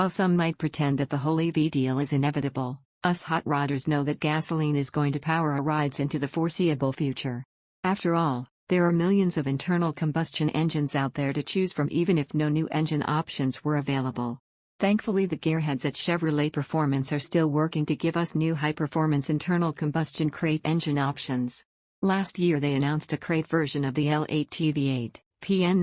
While some might pretend that the whole EV deal is inevitable, us hot rodders know that gasoline is going to power our rides into the foreseeable future. After all, there are millions of internal combustion engines out there to choose from, even if no new engine options were available. Thankfully, the gearheads at Chevrolet Performance are still working to give us new high-performance internal combustion crate engine options. Last year they announced a crate version of the L8T V8, PN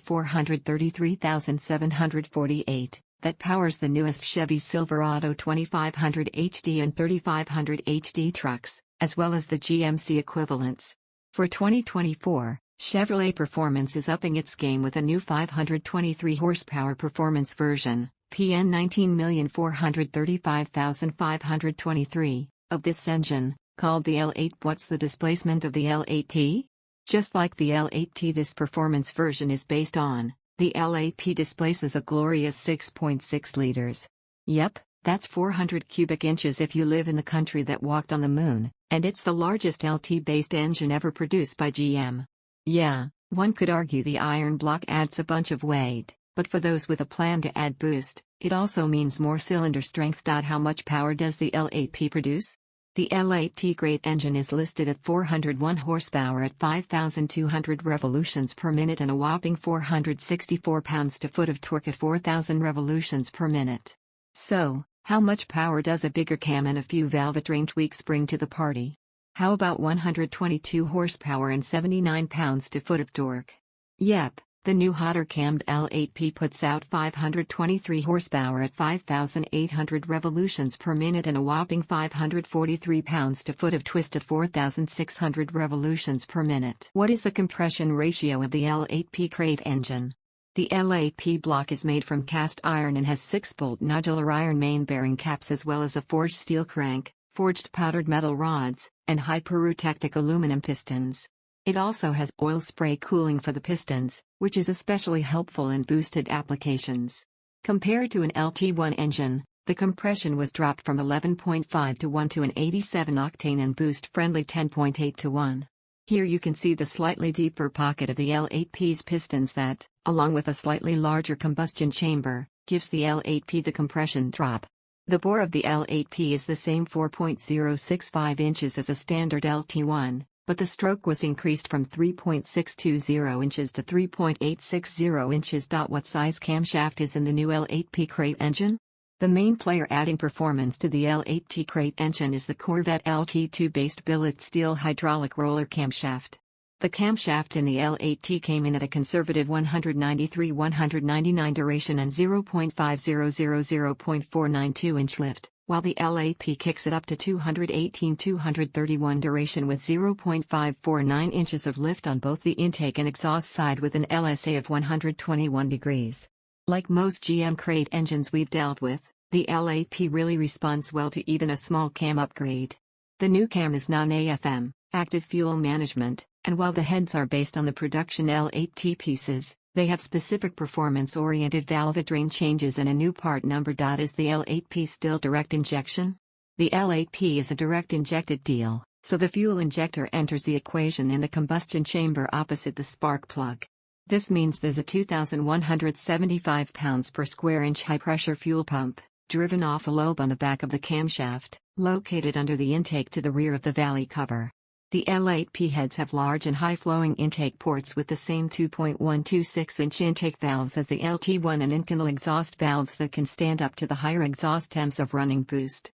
19,433,748, that powers the newest Chevy Silverado 2500 HD and 3500 HD trucks, as well as the GMC equivalents. For 2024, Chevrolet Performance is upping its game with a new 523 horsepower performance version, PN 19,435,523, of this engine, called the L8. What's the displacement of the L8P? Just like the L8T, this performance version is based on, the L8P displaces a glorious 6.6 liters. Yep, that's 400 cubic inches if you live in the country that walked on the moon, and it's the largest LT-based engine ever produced by GM. Yeah, one could argue the iron block adds a bunch of weight, but for those with a plan to add boost, it also means more cylinder strength. How much power does the L8P produce? The L8T Great engine is listed at 401 horsepower at 5,200 revolutions per minute and a whopping 464 pounds-to-foot of torque at 4,000 revolutions per minute. So, how much power does a bigger cam and a few valve drain tweaks bring to the party? How about 122 horsepower and 79 pounds-to-foot of torque? Yep, the new hotter cammed L8P puts out 523 horsepower at 5,800 revolutions per minute and a whopping 543 pounds-to-foot of twist at 4,600 revolutions per minute. What is the compression ratio of the L8P crate engine? The L8P block is made from cast iron and has 6-bolt nodular iron main bearing caps, as well as a forged steel crank, forged powdered metal rods, and high-pyrotechnic aluminum pistons. It also has oil spray cooling for the pistons, which is especially helpful in boosted applications. Compared to an LT1 engine, the compression was dropped from 11.5 to 1 to an 87-octane and boost-friendly 10.8 to 1. Here you can see the slightly deeper pocket of the L8P's pistons that, along with a slightly larger combustion chamber, gives the L8P the compression drop. The bore of the L8P is the same 4.065 inches as a standard LT1, but the stroke was increased from 3.620 inches to 3.860 inches. What size camshaft is in the new L8P crate engine? The main player adding performance to the L8T crate engine is the Corvette LT2-based billet steel hydraulic roller camshaft. The camshaft in the L8T came in at a conservative 193-199 duration and 0.5000.492 inch lift, while the L8P kicks it up to 218-231 duration with 0.549 inches of lift on both the intake and exhaust side with an LSA of 121 degrees. Like most GM crate engines we've dealt with, the L8P really responds well to even a small cam upgrade. The new cam is non-AFM, active fuel management, and while the heads are based on the production L8T pieces, they have specific performance-oriented valve drain changes and a new part number. Is the L8P still direct injection? The L8P is a direct injected deal, so the fuel injector enters the equation in the combustion chamber opposite the spark plug. This means there's a 2,175 pounds per square inch high-pressure fuel pump, driven off a lobe on the back of the camshaft, located under the intake to the rear of the valley cover. The L8P heads have large and high-flowing intake ports with the same 2.126-inch intake valves as the LT1 and internal exhaust valves that can stand up to the higher exhaust temps of running boost.